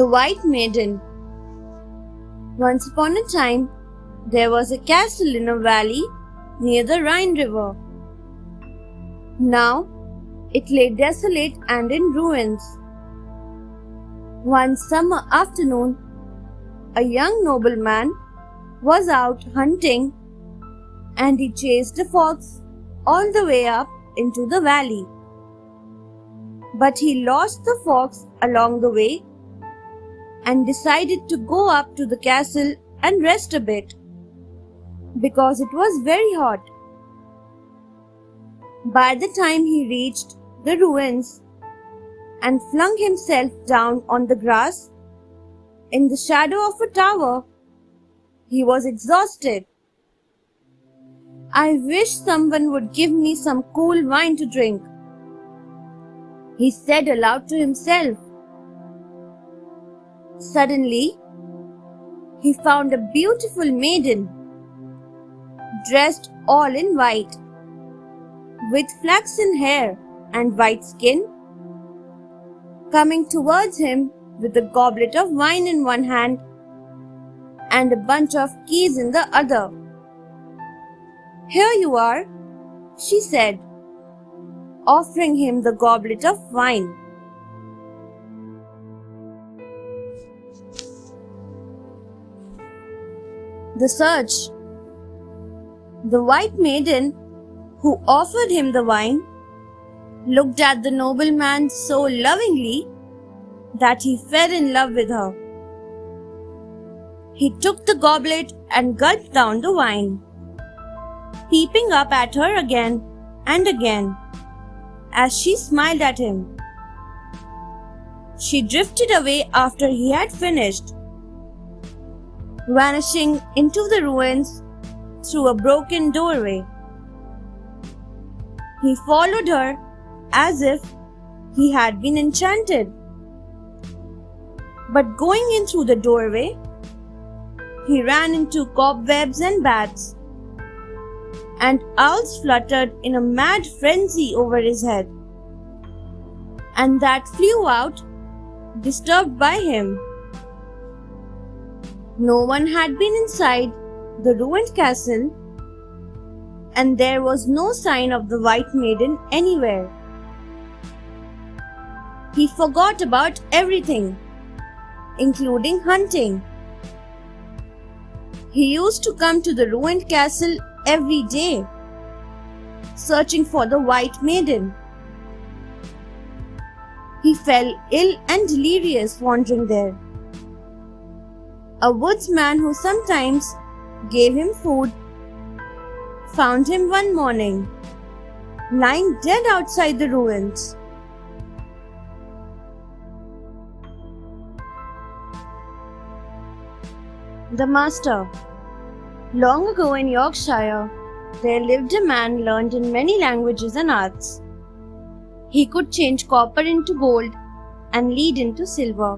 The White Maiden. Once upon a time, there was a castle in a valley near the Rhine River. Now, it lay desolate and in ruins. One summer afternoon, a young nobleman was out hunting and he chased a fox all the way up into the valley. But he lost the fox along the way and decided to go up to the castle and rest a bit because it was very hot. By the time he reached the ruins and flung himself down on the grass in the shadow of a tower, he was exhausted. "I wish someone would give me some cool wine to drink," he said aloud to himself. Suddenly, he found a beautiful maiden, dressed all in white, with flaxen hair and white skin, coming towards him with a goblet of wine in one hand and a bunch of keys in the other. "Here you are," she said, offering him the goblet of wine. The search. The White Maiden, who offered him the wine, looked at the nobleman so lovingly that he fell in love with her. He took the goblet and gulped down the wine, peeping up at her again and again as she smiled at him. She drifted away after he had finished, vanishing into the ruins through a broken doorway. He followed her as if he had been enchanted. But going in through the doorway, he ran into cobwebs and bats, and owls fluttered in a mad frenzy over his head, and that flew out, disturbed by him. No one had been inside the ruined castle, and there was no sign of the White Maiden anywhere. He forgot about everything, including hunting. He used to come to the ruined castle every day, searching for the White Maiden. He fell ill and delirious wandering there. A woodsman who sometimes gave him food found him one morning, lying dead outside the ruins. The Master. Long ago in Yorkshire, there lived a man learned in many languages and arts. He could change copper into gold and lead into silver.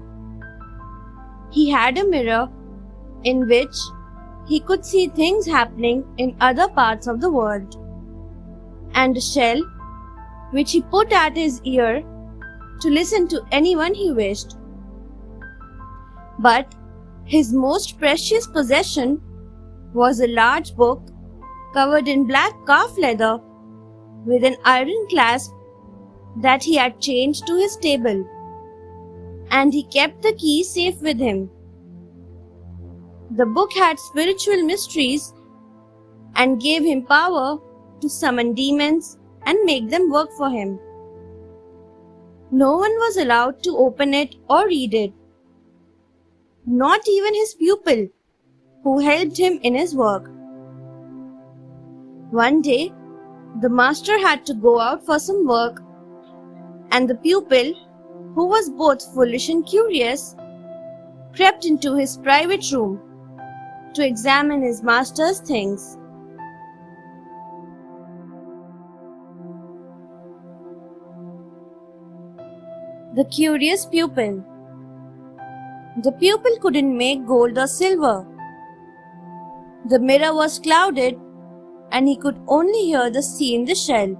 He had a mirror in which he could see things happening in other parts of the world, and a shell which he put at his ear to listen to anyone he wished. But his most precious possession was a large book covered in black calf leather with an iron clasp that he had chained to his table, and he kept the key safe with him. The book had spiritual mysteries and gave him power to summon demons and make them work for him. No one was allowed to open it or read it, not even his pupil, who helped him in his work. One day, the master had to go out for some work, and the pupil, who was both foolish and curious, crept into his private room to examine his master's things. The curious pupil. The pupil couldn't make gold or silver. The mirror was clouded, and he could only hear the sea in the shell.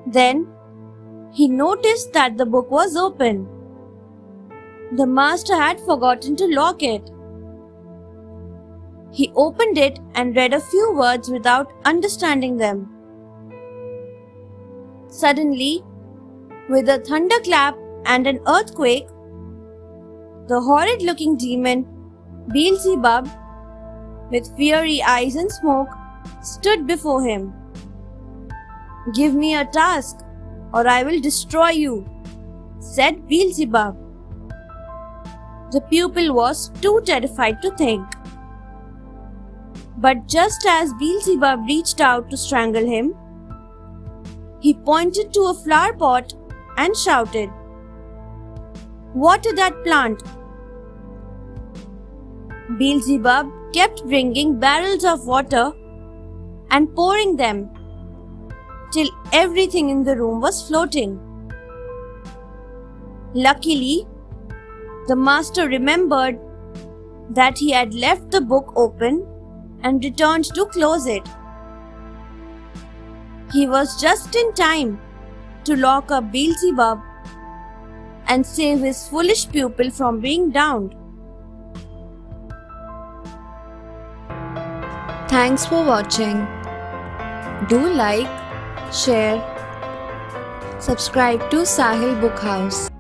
Then he noticed that the book was open. The master had forgotten to lock it. He opened it and read a few words without understanding them. Suddenly, with a thunderclap and an earthquake, the horrid-looking demon, Beelzebub, with fiery eyes and smoke, stood before him. "Give me a task, or I will destroy you," said Beelzebub. The pupil was too terrified to think. But just as Beelzebub reached out to strangle him, he pointed to a flower pot and shouted, "Water that plant!" Beelzebub kept bringing barrels of water and pouring them till everything in the room was floating. Luckily, the master remembered that he had left the book open and returned to close it. He was just in time to lock up Beelzebub and save his foolish pupil from being drowned. Thanks for watching. Do like, share, subscribe to Sahil Book House.